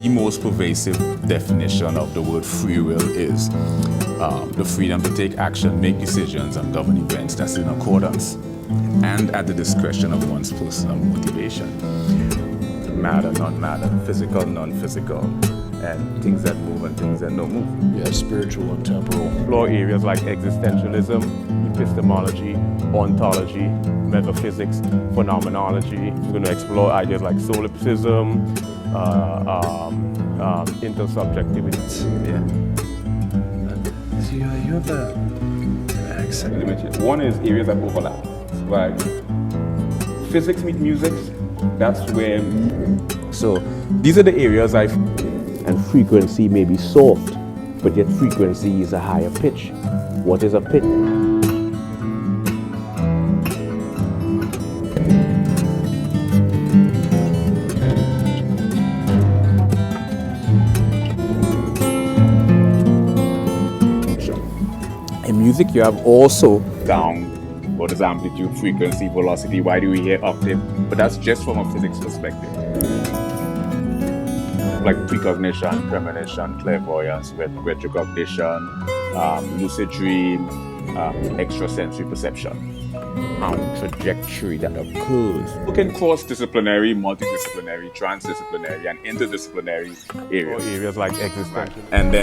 The most pervasive definition of the word free will is the freedom to take action, make decisions, and govern events that's in accordance and at the discretion of one's personal motivation. Matter, non-matter, physical, non-physical, and things that move and things that don't move. Yeah, spiritual and temporal. Explore areas like existentialism, epistemology, ontology, metaphysics, phenomenology. We're going to explore ideas like solipsism, intersubjectivity. Yeah. So you have an accent. One is areas that overlap, right? Physics meet music, that's where... So these are the areas and frequency may be soft, but yet frequency is a higher pitch. What is a pitch? In music, you have also Sound, what is amplitude, frequency, velocity, why do we hear octave? But that's just from a physics perspective. Like precognition, premonition, clairvoyance, retrocognition, lucid dream, extrasensory perception. trajectory that occurs. You can cross-disciplinary, multidisciplinary, transdisciplinary, and interdisciplinary areas. Areas like existential. And then